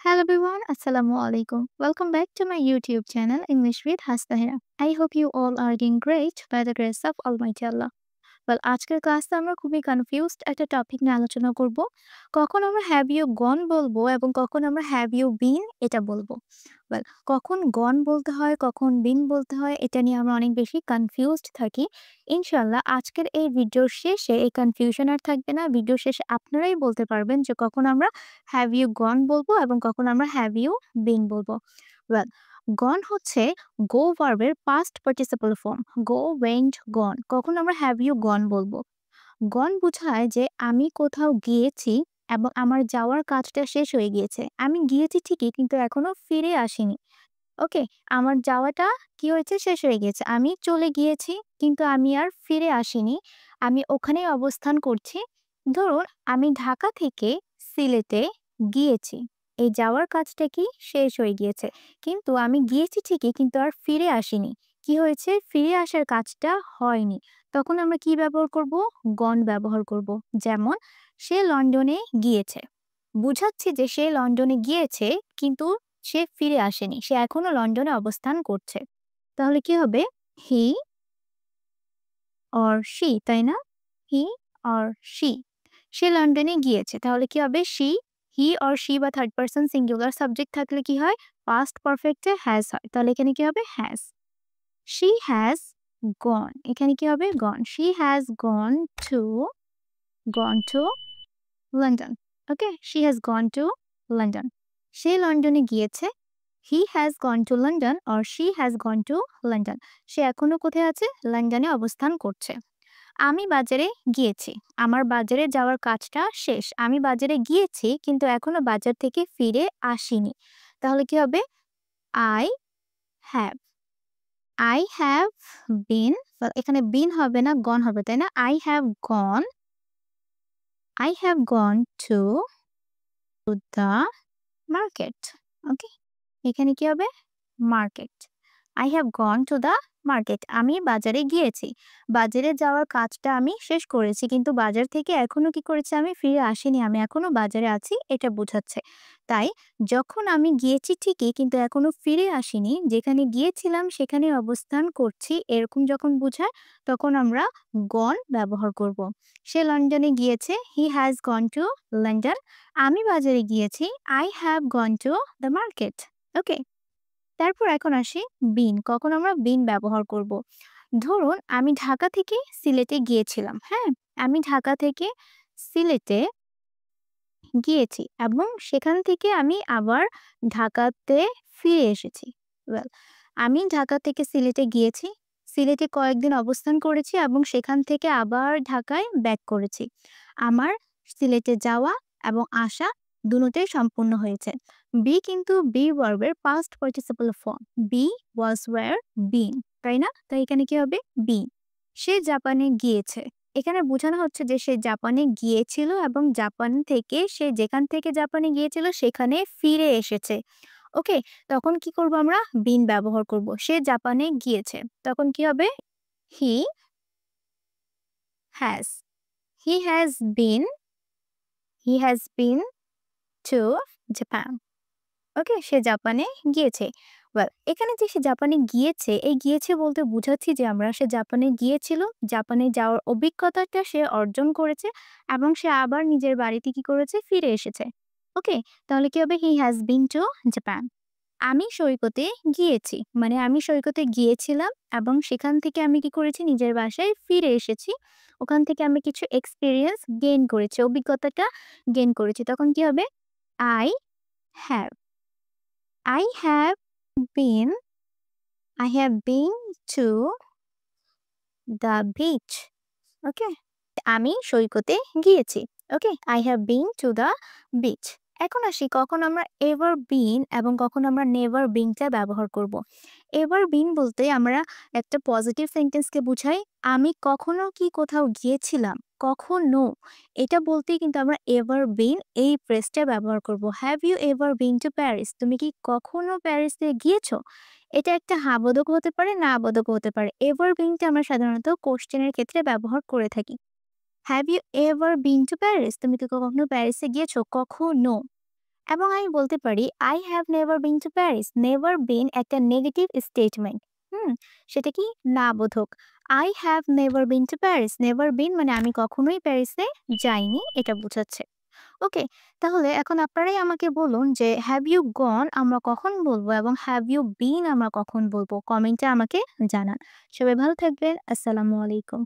Hello everyone, Assalamu alaikum. Welcome back to my YouTube channel English with Hastahira. I hope you all are doing great by the grace of Almighty Allah. আজকের ক্লাসে আমরা খুবই confused একটা topic নিয়ে আলোচনা করব। কখন আমরা হ্যাভ ইউ গন বলবো এবং কখন আমরা হ্যাভ ইউ বিন এটা বলবো। কখন গন বলতে হয়, কখন বিন বলতে হয় এটা নিয়ে আমরা অনেক বেশি কনফিউজড থাকি। ইনশাআল্লাহ আজকের এই ভিডিওর শেষে এই কনফিউশন আর থাকবে না। ভিডিওর শেষে আপনারাই বলতে পারবেন যে কখন আমরা হ্যাভ ইউ গন বলবো এবং কখন আমরা হ্যাভ ইউ বিন বলবো। ওয়েল গন হচ্ছে গো ভার্বের পাস্ট পার্টিসিপল ফর্ম। গো, ওয়েন্ট, গন। কখন আমরা হ্যাভ ইউ গন বলবো? গন বোঝায় যে আমি কোথাও গিয়েছি এবং আমার যাওয়ার কাজটা শেষ হয়ে গিয়েছে। আমি গিয়েছি ঠিকই কিন্তু এখনো ফিরে আসিনি। ওকে? আমার যাওয়াটা কি হয়েছে? শেষ হয়ে গিয়েছে। আমি চলে গিয়েছি কিন্তু আমি আর ফিরে আসিনি। আমি ওখানেই অবস্থান করছি। ধরুন আমি ঢাকা থেকে সিলেটে গিয়েছি। এই যাওয়ার কাজটা কি? শেষ হয়ে গিয়েছে। কিন্তু আমি গিয়েছি ঠিকই কিন্তু আর ফিরে আসিনি। কি হয়েছে? ফিরে আসার কাজটা হয়নি। তখন আমরা কি ব্যবহার করব? গন ব্যবহার করব। যেমন সে লন্ডনে গিয়েছে। বুঝাচ্ছে যে সে লন্ডনে গিয়েছে কিন্তু সে ফিরে আসেনি। সে এখনো লন্ডনে অবস্থান করছে। তাহলে কি হবে? হি অর শি, তাই না? He or she. সে লন্ডনে গিয়েছে। তাহলে কি হবে? শি, হি অর শি বা থার্ড পারসন সিঙ্গুলার সাবজেক্ট থাকলে কি হয়? পাস্ট পারফেক্টে হ্যাজ হয়। তাহলে এখানে কি হবে? হ্যাজ। She has gone. এখানে কি হবে? Gone. She has gone to London. Okay? She has gone to London. সে লন্ডনে গিয়েছে। He has gone to London or she has gone to London. সে এখনো কোথায় আছে? লন্ডনে অবস্থান করছে। আমি বাজারে গিয়েছি। আমার বাজারে যাওয়ার কাজটা শেষ। আমি বাজারে গিয়েছি কিন্তু এখনো বাজার থেকে ফিরে আসিনি। তাহলে কি হবে? I have. I have been, এখানে বিন হবে না, গন হবে, তাই না? I have gone to the market. Okay? এখানে কি হবে? Market. I have gone to the market. আমি বাজারে গিয়েছি। বাজারে যাওয়ার কাজটা আমি শেষ করেছি কিন্তু বাজার থেকে এখনো কি করেছি? আমি ফিরে আসিনি। আমি এখনো বাজারে আছি এটা বোঝাচ্ছে। তাই যখন আমি গিয়েছি ঠিকই কিন্তু এখনো ফিরে আসিনি, যেখানে গিয়েছিলাম সেখানে অবস্থান করছি এরকম যখন বোঝায় তখন আমরা গন ব্যবহার করব। সে লন্ডনে গিয়েছে। He has gone to London. আমি বাজারে গিয়েছি। I have gone to the market. Okay? তারপর এখন আসি বিন। কখন আমরা বিন ব্যবহার করব? ধরুন আমি ঢাকা থেকে সিলেটে গিয়েছিলাম। হ্যাঁ? আমি ঢাকা থেকে সিলেটে গিয়েছি এবং সেখান থেকে আমি আবার ঢাকাতে ফিরে এসেছি। ওয়েল আমি ঢাকা থেকে সিলেটে গিয়েছি। সিলেটে কয়েকদিন অবস্থান করেছি এবং সেখান থেকে আবার ঢাকায় ব্যাক করেছি। আমার সিলেটে যাওয়া এবং আসা দুটোই সম্পূর্ণ হয়েছে। বি কিন্তু বি ভার্বের past participle form. Be was were been, তাই না? তাই এখানে কি হবে? বিন। সে জাপানে গিয়েছে। এখানে বোঝানো হচ্ছে যে সে জাপানে গিয়েছিল এবং জাপান থেকে সে যেখান থেকে জাপানে গিয়েছিল সেখানে ফিরে এসেছে। ওকে? তখন কি করব আমরা? বিন ব্যবহার করব। সে জাপানে গিয়েছে। তখন কি হবে? He has. He has been he has been to Japan. Okay? সে জাপানে গিয়েছে। এখানে যে সে জাপানে গিয়েছে, এই গিয়েছে বলতে বুঝাচ্ছি যে আমরা সে জাপানে গিয়েছিল, জাপানে যাওয়ার অভিজ্ঞতাটা সে অর্জন করেছে এবং সে আবার নিজের বাড়িতে কি করেছে? ফিরে এসেছে। ওকে? তাহলে কি হবে? He has been to Japan. আমি সৈকতে গিয়েছি। মানে আমি সৈকতে গিয়েছিলাম এবং সেখান থেকে আমি কি করেছি? নিজের বাসায় ফিরে এসেছি। ওখান থেকে আমি কিছু এক্সপেরিয়েন্স গেইন করেছি, অভিজ্ঞতাটা গেইন করেছি। তখন কি হবে? I have. I have been I have been to the beach. ওকে? আমি সৈকতে গিয়েছি। ওকে? I have been to the beach. এখন আসি কখন আমরা ever been এবং কখন আমরা never been টা ব্যবহার করব। ever been বলতে আমরা একটা পজিটিভ সেন্টেন্সকে বুঝাই। আমি কখনো কি কোথাও গিয়েছিলাম? কখনো। এটা বলতেই কিন্তু আমরা ever been এই ফ্রেজটা ব্যবহার করব। Have you ever been to Paris? তুমি কি কখনো প্যারিসে গিয়েছো? এটা একটা হ্যাঁ বোধকও হতে পারে, না বোধকও হতে পারে। এভার বিন টা আমরা সাধারণত কোয়েশ্চেন এর ক্ষেত্রে ব্যবহার করে থাকি। Have you ever been to Paris? তুমি কি কখনো প্যারিসে গিয়েছো? কখনো। এবং আমি বলতে পারি I have never been to Paris. Never been একটা নেগেটিভ স্টেটমেন্ট। হুম? সেটা কি? না বোধক। I have never been to Paris. Never been মানে আমি কখনোই প্যারিসে যাইনি এটা বোঝাচ্ছে। ওকে, তাহলে এখন আপনারাই আমাকে বলুন যে have you gone আমরা কখন বলবো এবং have you been আমরা কখন বলবো? কমেন্টে আমাকে জানান। সবাই ভালো থাকবেন। আসসালামু আলাইকুম।